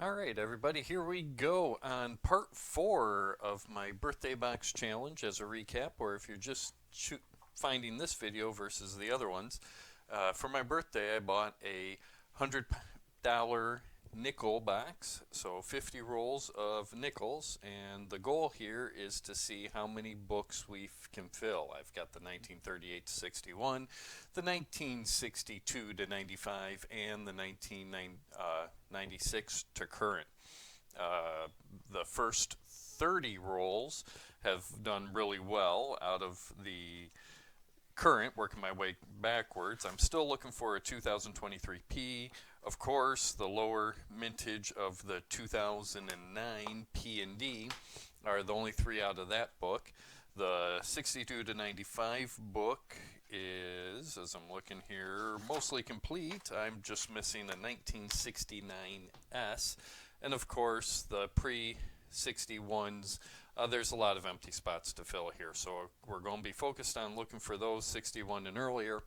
All right, everybody, here we go on part 4 of my birthday box challenge as a recap, or if you're just finding this video versus the other ones. For my birthday, I bought a $100 nickel box, so 50 rolls of nickels, and the goal here is to see how many books we can fill. I've got the 1938 to 61, the 1962 to 95, and the 1996 to current. The first 30 rolls have done really well out of the current, working my way backwards. I'm still looking for a 2023 P. Of course, the lower mintage of the 2009 P and D are the only three out of that book. The 62 to 95 book is, as I'm looking here, mostly complete. I'm just missing a 1969S. And of course, the pre-61s, there's a lot of empty spots to fill here. So we're going to be focused on looking for those 61 and earlier,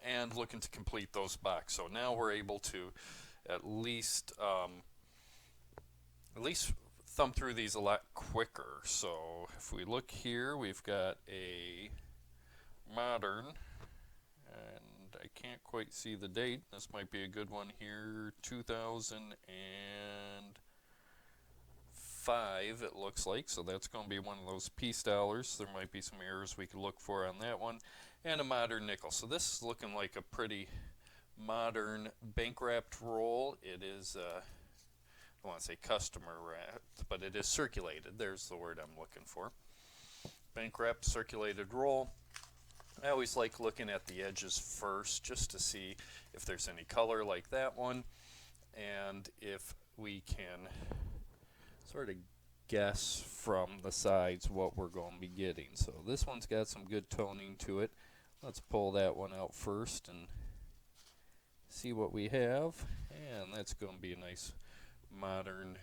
and looking to complete those boxes. So now we're able to at least thumb through these a lot quicker. So if we look here, we've got a modern, and I can't quite see the date. This might be a good one here, 2005 it looks like, so that's going to be one of those piece dollars. There might be some errors we could look for on that one, and a modern nickel. So this is looking like a pretty modern bank wrapped roll. It is I don't want to say customer wrapped, but it is circulated. There's the word I'm looking for. Bank wrapped circulated roll. I always like looking at the edges first just to see if there's any color like that one, and if we can sort of guess from the sides what we're going to be getting. So this one's got some good toning to it. Let's pull that one out first and see what we have, and that's going to be a nice modern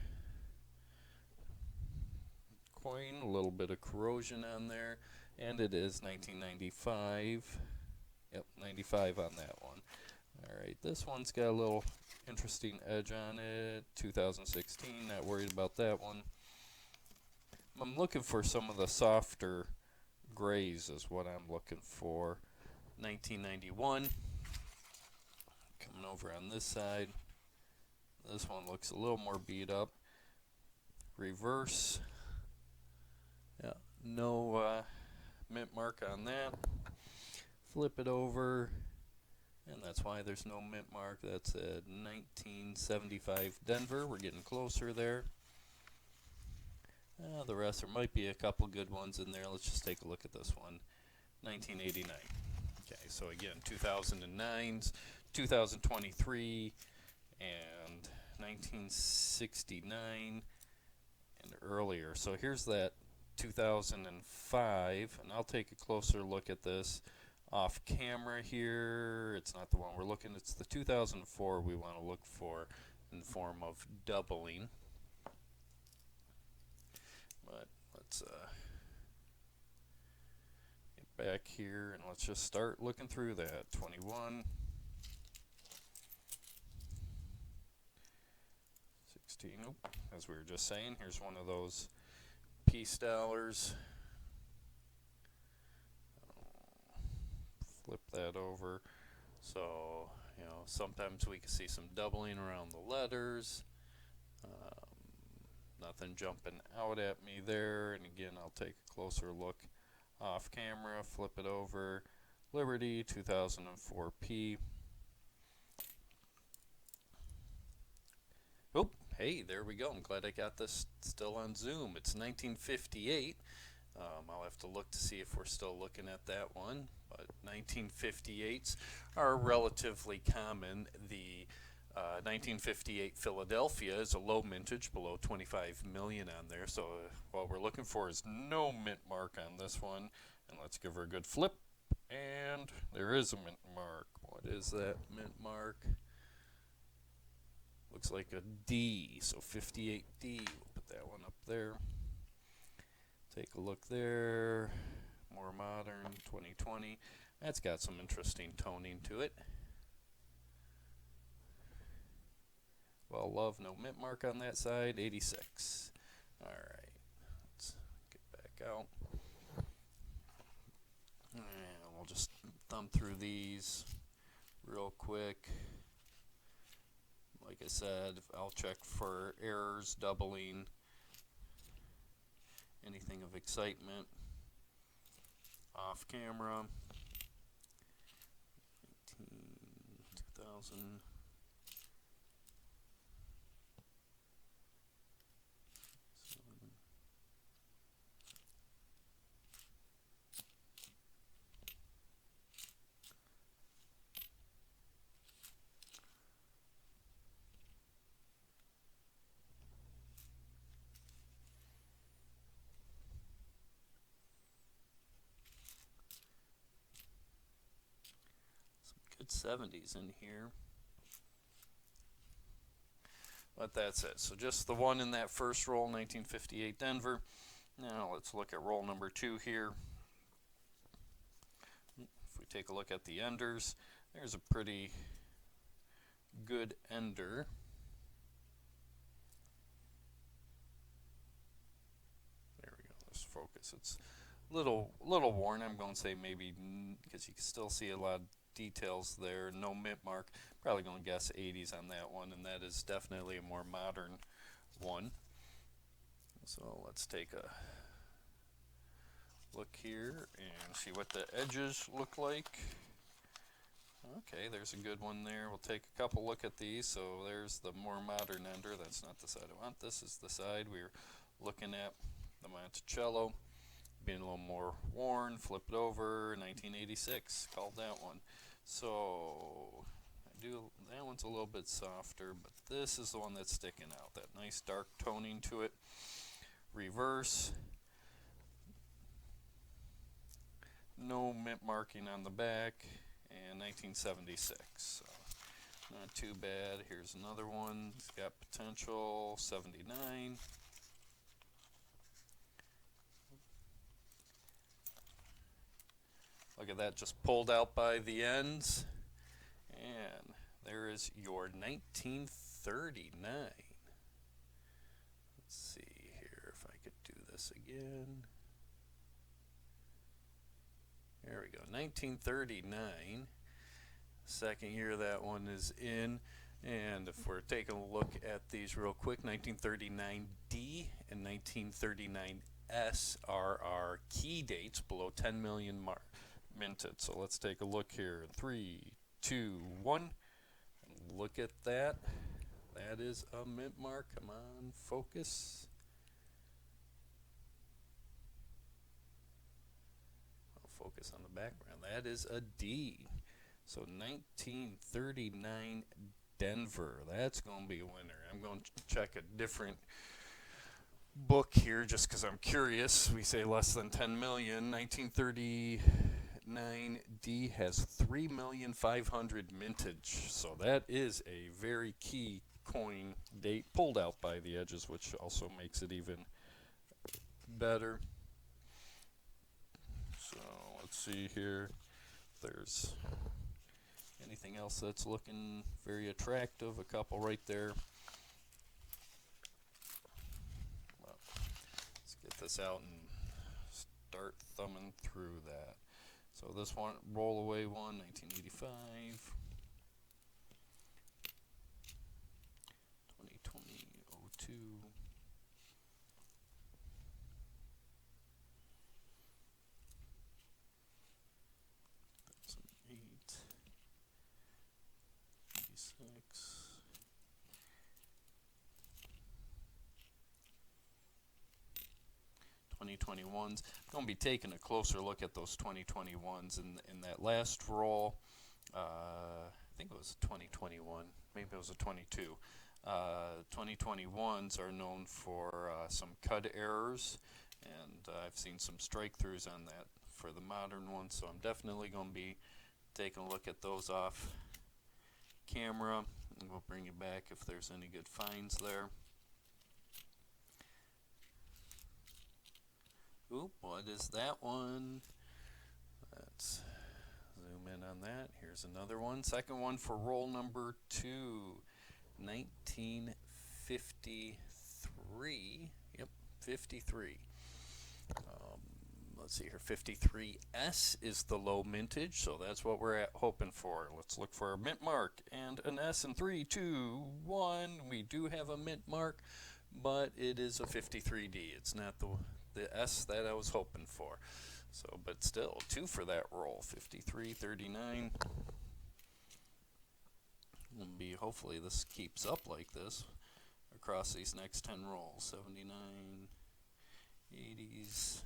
coin, a little bit of corrosion on there, and it is 1995. Yep, 95 on that one. Alright, this one's got a little interesting edge on it. 2016, not worried about that one. I'm looking for some of the softer grays is what I'm looking for. 1991. Coming over on this side. This one looks a little more beat up. Reverse. Yeah, no mint mark on that. Flip it over, and that's why there's no mint mark. That's a 1975 Denver. We're getting closer there. The rest, there might be a couple good ones in there. Let's just take a look at this one. 1989. Okay, so again, 2009s, 2023, and 1969 and earlier. So here's that 2005, and I'll take a closer look at this off camera here. It's not the one we're looking, it's the 2004 we want to look for in the form of doubling. But let's get back here and let's just start looking through that. 21, 16, as we were just saying, here's one of those piece dollars. Flip that over. So, sometimes we can see some doubling around the letters. Nothing jumping out at me there. And again, I'll take a closer look off camera. Flip it over. Liberty 2004P. Oh, hey, there we go. I'm glad I got this still on Zoom. It's 1958. I'll have to look to see if we're still looking at that one. But 1958s are relatively common. The 1958 Philadelphia is a low mintage, below 25 million on there. So what we're looking for is no mint mark on this one. And let's give her a good flip. And there is a mint mark. What is that mint mark? Looks like a D, so 58D. We'll put that one up there. Take a look there. More modern, 2020. That's got some interesting toning to it. All love, no mint mark on that side. 86. All right, let's get back out. And we'll just thumb through these real quick. Like I said, I'll check for errors, doubling, anything of excitement. Off camera. 2000. Good 70s in here. But that's it. So just the one in that first roll, 1958 Denver. Now let's look at roll number 2 here. If we take a look at the enders, there's a pretty good ender. There we go. Let's focus. It's a little worn. I'm going to say maybe because you can still see a lot of details there. No mint mark. Probably going to guess 80s on that one, and that is definitely a more modern one. So let's take a look here and see what the edges look like. Okay, there's a good one there. We'll take a couple look at these. So there's the more modern ender. That's not the side I want. This is the side we're looking at. The Monticello being a little more worn. Flip it over. 1986. Called that one. So that one's a little bit softer, but this is the one that's sticking out. That nice dark toning to it. Reverse. No mint marking on the back. And 1976. So not too bad. Here's another one. It's got potential. 79. Look at that, just pulled out by the ends. And there is your 1939. Let's see here if I could do this again. There we go, 1939. Second year that one is in. And if we're taking a look at these real quick, 1939D and 1939S are our key dates below 10 million minted. So let's take a look here. 3, 2, 1. And look at that. That is a mint mark. Come on, focus. I'll focus on the background. That is a D. So 1939 Denver. That's going to be a winner. I'm going to check a different book here just because I'm curious. We say less than 10 million. 1939D has 3,500,000 mintage. So that is a very key coin date pulled out by the edges, which also makes it even better. So let's see here. There's anything else that's looking very attractive? A couple right there. Well, let's get this out and start thumbing through that. So this one, roll away one, 1985. 2020, 02. 2021s. I'm going to be taking a closer look at those 2021s in that last roll. I think it was 2021. Maybe it was a 22. 2021s are known for some cut errors, and I've seen some strike throughs on that for the modern ones, so I'm definitely going to be taking a look at those off camera, and we'll bring you back if there's any good finds there. Oop, what is that one? Let's zoom in on that. Here's another one. Second one for roll number 2. 19 1953. Yep, 53. Let's see here. 53S is the low mintage, so that's what we're hoping for. Let's look for a mint mark and an S in 3, 2, 1. We do have a mint mark, but it is a 53D. It's not the S that I was hoping for. So, but still, 2 for that roll. 5339. Will be, hopefully this keeps up like this across these next 10 rolls. 79, 80s,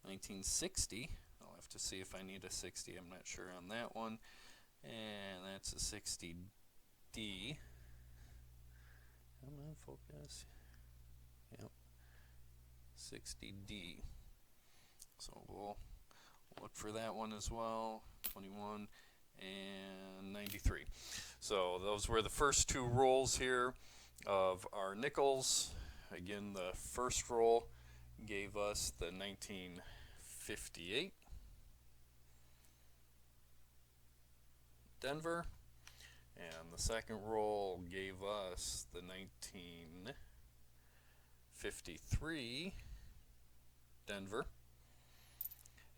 1960. I'll have to see if I need a 60. I'm not sure on that one. And that's a 60D. Come on, focus. Yep. 60D. So we'll look for that one as well. 21 and 93. So those were the first 2 rolls here of our nickels. Again, the first roll gave us the 1958 Denver, and the second roll gave us the 1953 Denver,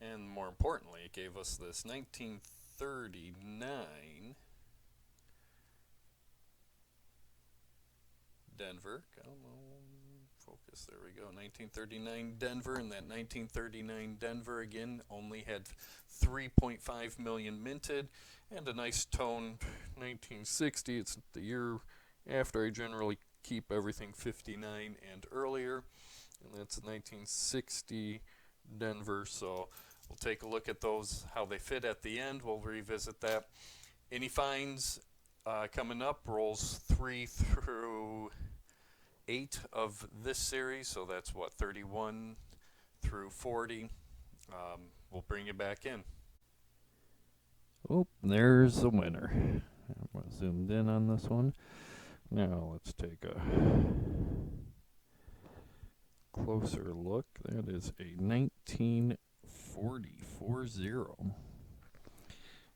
and more importantly, it gave us this 1939 Denver. Come on, focus. There we go. 1939 Denver, and that 1939 Denver again only had 3.5 million minted, and a nice toned 1960. It's the year after I generally keep everything 59 and earlier, and that's 1960 Denver. So we'll take a look at those, how they fit at the end. We'll revisit that. Any finds coming up, rolls 3 through 8 of this series, so that's what, 31 through 40. We'll bring you back in. Oh, there's the winner. I'm zoomed in on this one. Now let's take a closer look. That is a 1940.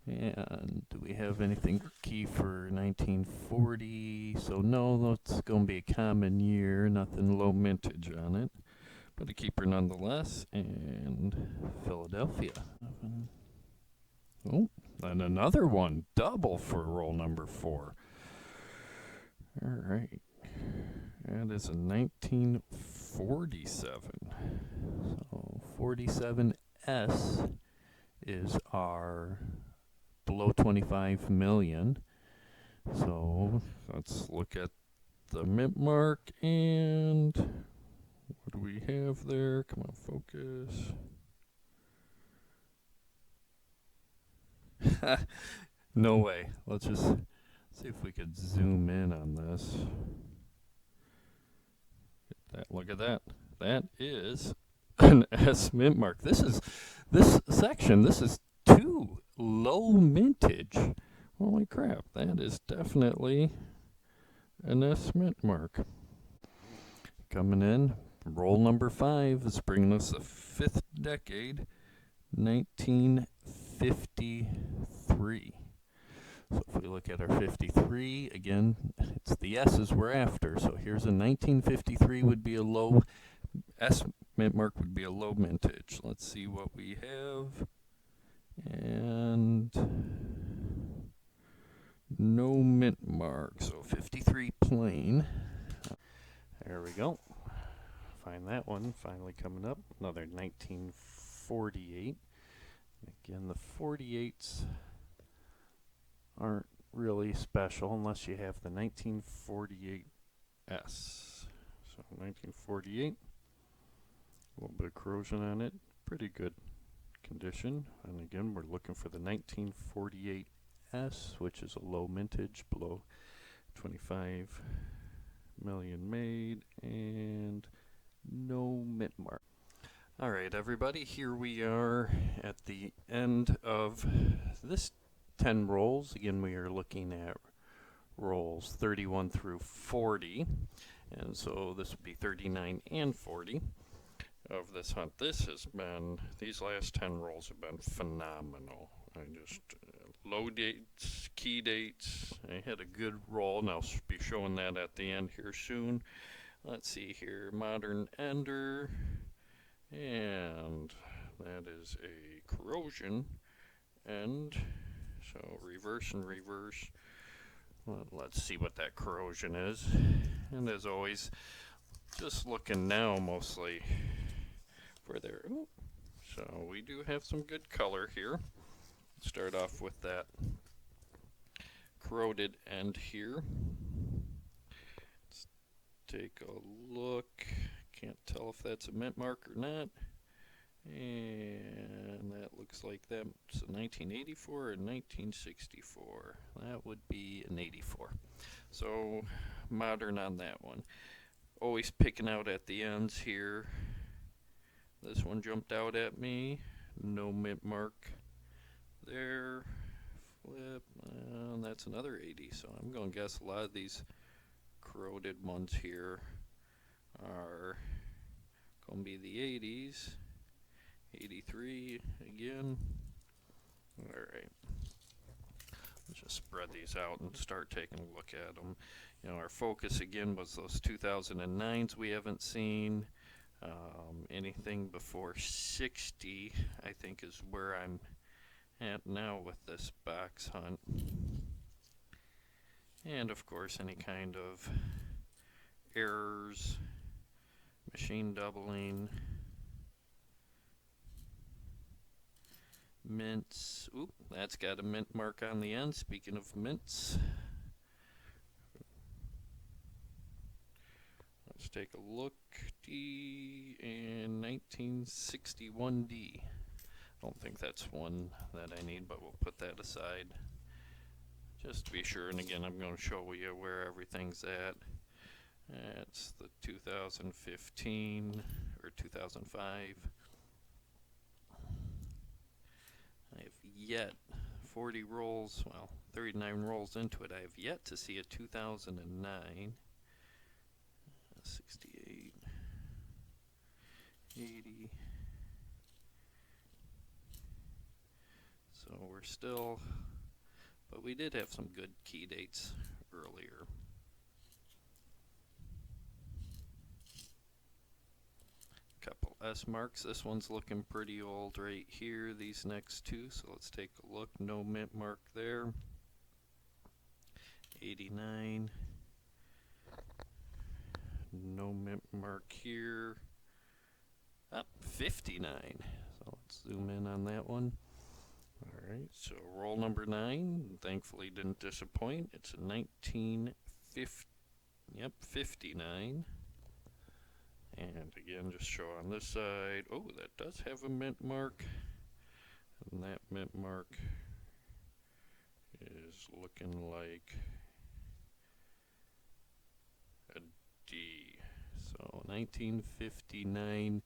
And do we have anything key for 1940? So no, that's going to be a common year. Nothing low mintage on it, but a keeper nonetheless. And Philadelphia. Oh, and another one. Double for roll number 4. All right. That is a 1947. So 47S is our below 25 million. So let's look at the mint mark, and what do we have there? Come on, focus. No way. Let's just see if we could zoom in on this. Look at that. That is an S mint mark. This section. This is 2 low mintage. Holy crap. That is definitely an S mint mark. Coming in, roll number 5 is bringing us the 5th decade, 1953. So if we look at our 53, again, it's the S's we're after. So here's a 1953 would be a low, S mint mark would be a low mintage. Let's see what we have. And no mint mark, so 53 plain. There we go. Find that one finally coming up. Another 1948. Again, the 48s aren't really special unless you have the 1948S. So 1948, a little bit of corrosion on it, pretty good condition. And again, we're looking for the 1948S, which is a low mintage, below 25 million made, and no mint mark. All right, everybody, here we are at the end of this 10 rolls. Again, we are looking at rolls 31 through 40, and so this would be 39 and 40 of this hunt. This has been, these last 10 rolls have been phenomenal. I just low dates, key dates. I had a good roll, and I'll be showing that at the end here soon. Let's see here, modern ender, and that is a corrosion end. So reverse and reverse. Well, let's see what that corrosion is. And as always, just looking now mostly for their. Ooh, so we do have some good color here. Start off with that corroded end here. Let's take a look. Can't tell if that's a mint mark or not. And that looks like that's a 1984 or 1964. That would be an 84. So modern on that one. Always picking out at the ends here. This one jumped out at me. No mint mark there. Flip. And that's another 80. So I'm going to guess a lot of these corroded ones here are going to be the 80s. 83 again. Alright. Let's just spread these out and start taking a look at them. You know, our focus again was those 2009s we haven't seen. Anything before 60, I think, is where I'm at now with this box hunt. And of course, any kind of errors, machine doubling, mints. Oop, that's got a mint mark on the end. Speaking of mints, let's take a look. D and 1961D. I don't think that's one that I need, but we'll put that aside just to be sure. And again, I'm going to show you where everything's at. That's the 2015 or 2005. I have yet 40 rolls, well, 39 rolls into it. I have yet to see a 2009, 68, 80. So we're still, but we did have some good key dates earlier. Couple S marks. This one's looking pretty old right here, these next two, so let's take a look. No mint mark there. 89. No mint mark here. Up 59. So let's zoom in on that one. Alright, so roll number 9, thankfully didn't disappoint. It's a 1950, yep, 59. And again, just show on this side. Oh, that does have a mint mark. And that mint mark is looking like a D. So 1959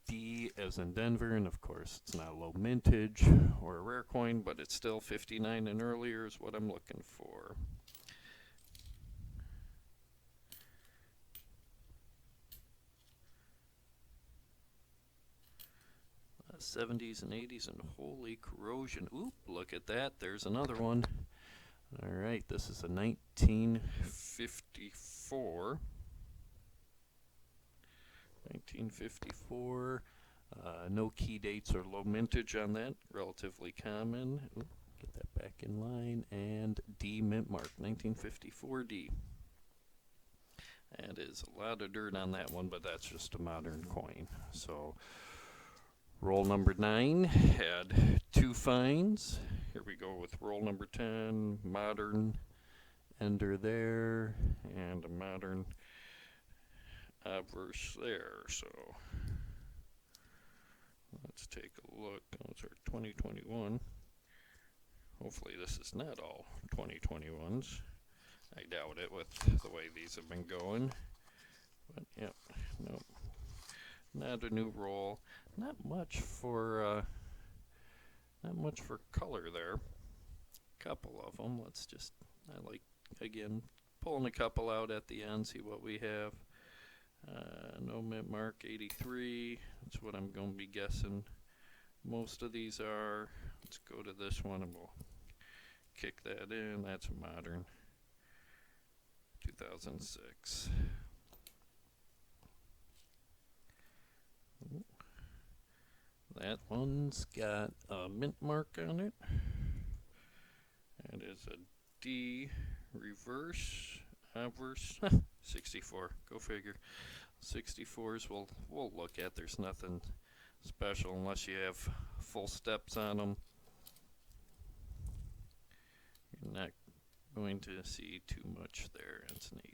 D as in Denver, and of course it's not a low mintage or a rare coin, but it's still 59 and earlier is what I'm looking for. 70s and 80s, and holy corrosion. Oop, look at that. There's another one. Alright, this is a 1954. 1954. No key dates or low mintage on that. Relatively common. Oop, get that back in line. And D mint mark. 1954 D. That is a lot of dirt on that one, but that's just a modern coin. So roll number 9 had 2 finds. Here we go with roll number 10, modern ender there, and a modern obverse there. So let's take a look. Those are 2021. Hopefully this is not all 2021s. I doubt it with the way these have been going. But yep, nope. Not a new roll. Not much for color there. Couple of them. Let's just, I like, again, pulling a couple out at the end, see what we have. No mint mark, 83. That's what I'm going to be guessing most of these are. Let's go to this one and we'll kick that in. That's a modern 2006. That one's got a mint mark on it. That is a D reverse, obverse, 64. Go figure. 64s we'll look at. There's nothing special unless you have full steps on them. You're not going to see too much there. It's an 80.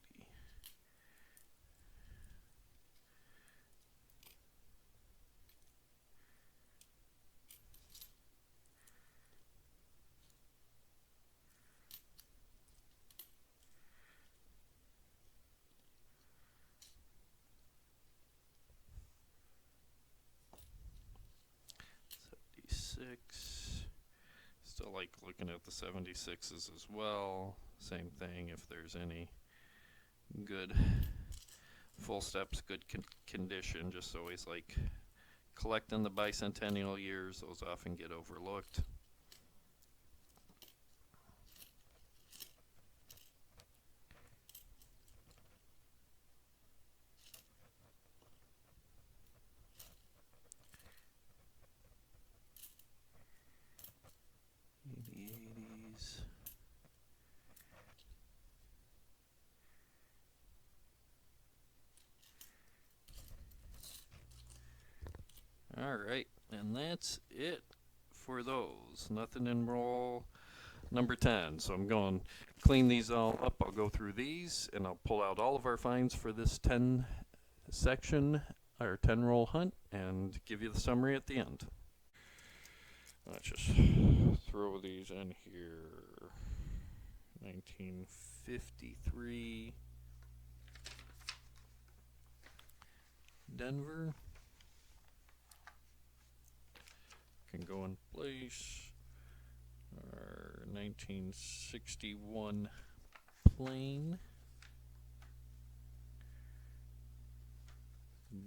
Still like looking at the 76s as well. Same thing, if there's any good full steps, good condition. Just always like collecting the bicentennial years. Those often get overlooked. Alright, and that's it for those. Nothing in roll number 10. So I'm going to clean these all up. I'll go through these and I'll pull out all of our finds for this 10 section, or 10 roll hunt, and give you the summary at the end. Let's just throw these in here. 1953 Denver can go in place. Our 1961 Plain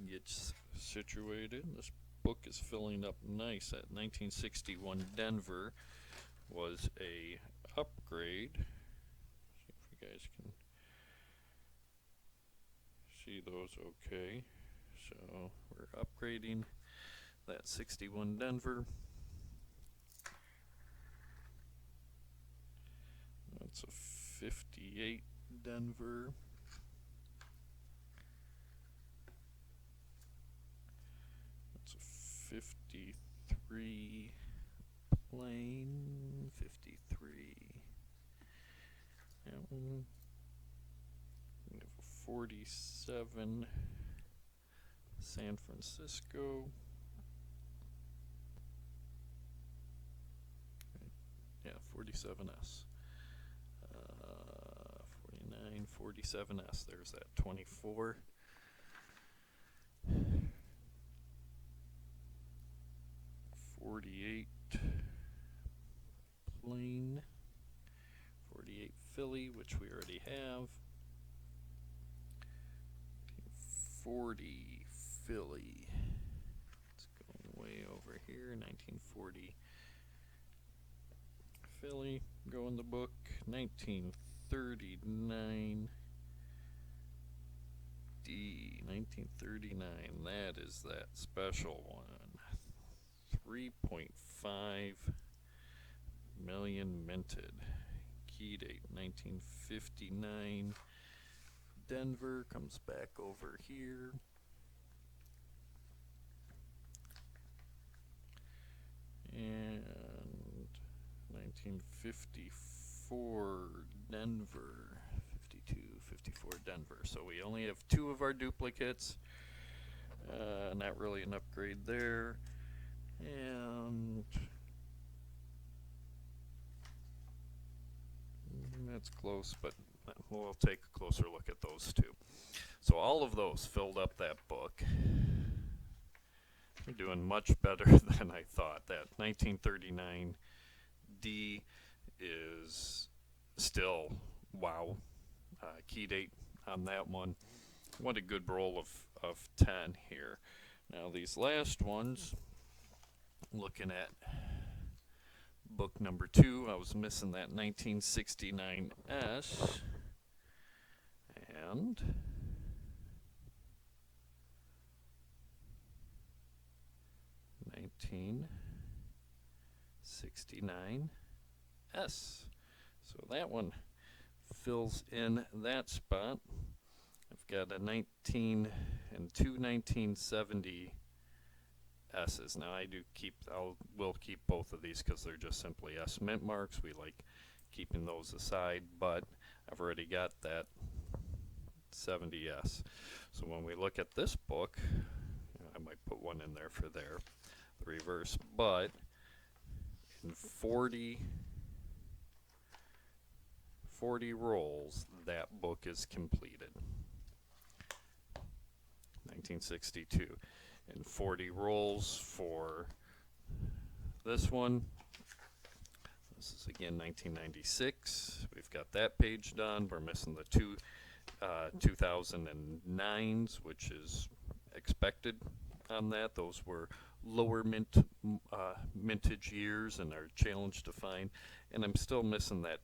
gets situated. This book is filling up nice. That 1961 Denver was a upgrade. See if you guys can see those okay. So we're upgrading that 61 Denver. That's a 58 Denver. That's a 53 Plain. 53. That one. We have a 47 San Francisco. Yeah, 47S. 49, 47S. There's that 24. 48 Plain. 48 Philly, which we already have. 40 Philly. Let's go way over here. 1940 Philly. Go in the book. 1939 D. 1939. That is that special one. 3.5 million minted. Key date 1959. Denver comes back over here. And 1954 Denver. 52, 54 Denver. So we only have 2 of our duplicates. Not really an upgrade there. And that's close, but we'll take a closer look at those 2. So all of those filled up that book. We're doing much better than I thought. That 1939 D is still wow. Key date on that one. What a good roll of 10 here. Now these last ones, looking at book number 2. I was missing that 1969S. And $1969S. So that one fills in that spot. I've got a 19 and two 1970 S's. Now we'll keep both of these because they're just simply S mint marks. We like keeping those aside, but I've already got that 70S. So when we look at this book, I might put one in there for the reverse, but in 40 rolls, that book is completed. 1962. In 40 rolls for this one. This is again 1996. We've got that page done. We're missing the two 2009s, which is expected on that. Those were lower mintage years and are challenged to find. And I'm still missing that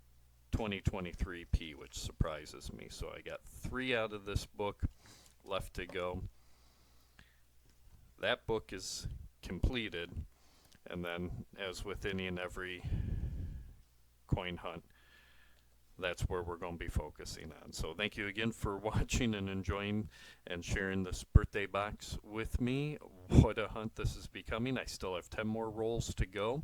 2023 P, which surprises me. So I got 3 out of this book left to go. That book is completed, and then as with any and every coin hunt, that's where we're going to be focusing on. So thank you again for watching and enjoying and sharing this birthday box with me. What a hunt this is becoming. I still have 10 more rolls to go.